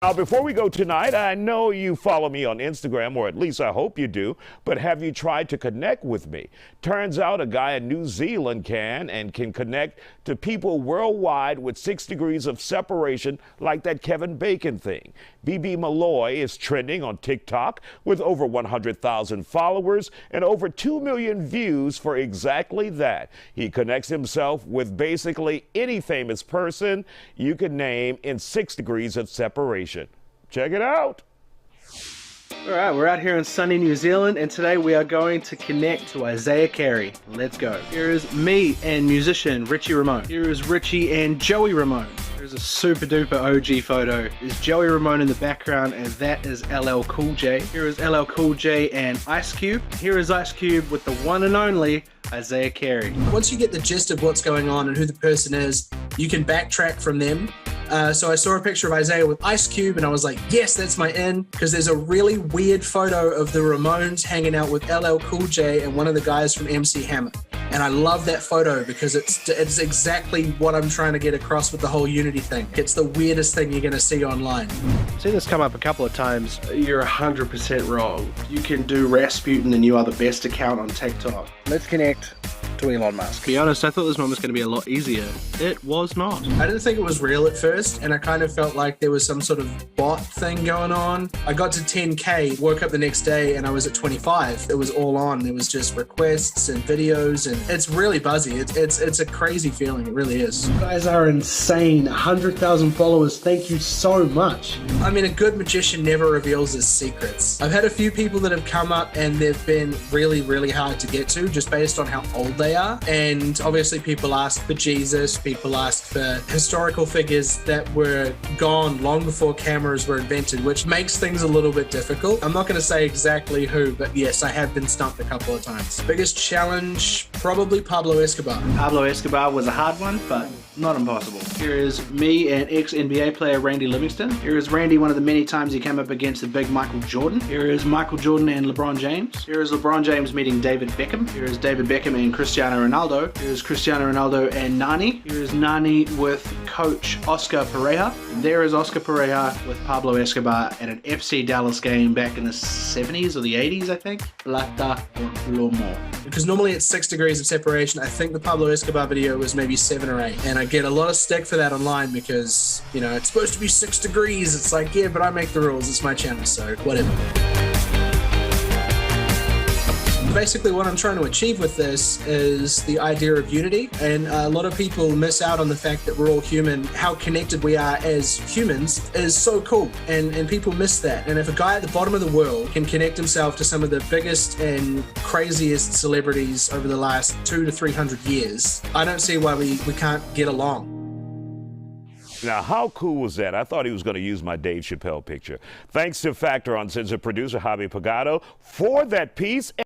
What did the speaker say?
Now, before we go tonight, I know you follow me on Instagram, or at least I hope you do, but have you tried to connect with me? Turns out a guy in New Zealand can connect to people worldwide with 6 degrees of separation, like that Kevin Bacon thing. Malloy is trending on TikTok with over 100,000 followers and over 2 million views for exactly that. He connects himself with basically any famous person you could name in 6 degrees of separation. Check it out. All right, we're out here in sunny New Zealand, and today we are going to connect to Isiah Carey. Let's go. Here is me and musician Richie Ramone. Here is Richie and Joey Ramone. Here's a super duper OG photo. There's Joey Ramone in the background, and that is LL Cool J. Here is LL Cool J and Ice Cube. Here is Ice Cube with the one and only Isiah Carey. Once you get the gist of what's going on and who the person is, you can backtrack from them. So I saw a picture of Isiah with Ice Cube and I was like, yes, that's my in, because there's a really weird photo of the Ramones hanging out with LL Cool J and one of the guys from MC Hammer. And I love that photo because it's exactly what I'm trying to get across with the whole unity thing. It's the weirdest thing you're going to see online. I've seen this come up a couple of times. You're 100% wrong. You can do Rasputin and you are the best account on TikTok. Let's connect to Elon Musk. To be honest, I thought this one was going to be a lot easier. It was not. I didn't think it was real at first, and I kind of felt like there was some sort of bot thing going on. I got to 10K, woke up the next day, and I was at 25. It was all on. There was just requests and videos, and it's really buzzy. It's a crazy feeling. It really is. You guys are insane. 100,000 followers. Thank you so much. I mean, a good magician never reveals his secrets. I've had a few people that have come up, and they've been really, really hard to get to, just based on how old they are. And obviously people ask for Jesus, people ask for historical figures that were gone long before cameras were invented, which makes things a little bit difficult. I'm not going to say exactly who, but yes, I have been stumped a couple of times. Biggest challenge, probably Pablo Escobar. Pablo Escobar was a hard one, but not impossible. Here is me and ex-NBA player Randy Livingston. Here is Randy one of the many times he came up against the big Michael Jordan. Here is Michael Jordan and LeBron James. Here is LeBron James meeting David Beckham. Here is David Beckham and Cristiano Ronaldo. Here is Cristiano Ronaldo and Nani. Here is Nani with coach Oscar Pereira. And there is Oscar Pereira with Pablo Escobar at an FC Dallas game back in the 70s or the 80s, I think. Plata or plomo. Because normally it's 6 degrees of separation. I think the Pablo Escobar video was maybe 7 or 8. And I get a lot of stick for that online because, you know, it's supposed to be 6 degrees. It's like, yeah, but I make the rules. It's my channel, so whatever. Basically what I'm trying to achieve with this is the idea of unity, and a lot of people miss out on the fact that we're all human. How connected we are as humans is so cool, and people miss that. And if a guy at the bottom of the world can connect himself to some of the biggest and craziest celebrities over the last 200 to 300 years, I don't see why we can't get along. Now, how cool was that? I thought he was going to use my Dave Chappelle picture. Thanks to Factor on Producer Javi Pagado for that piece.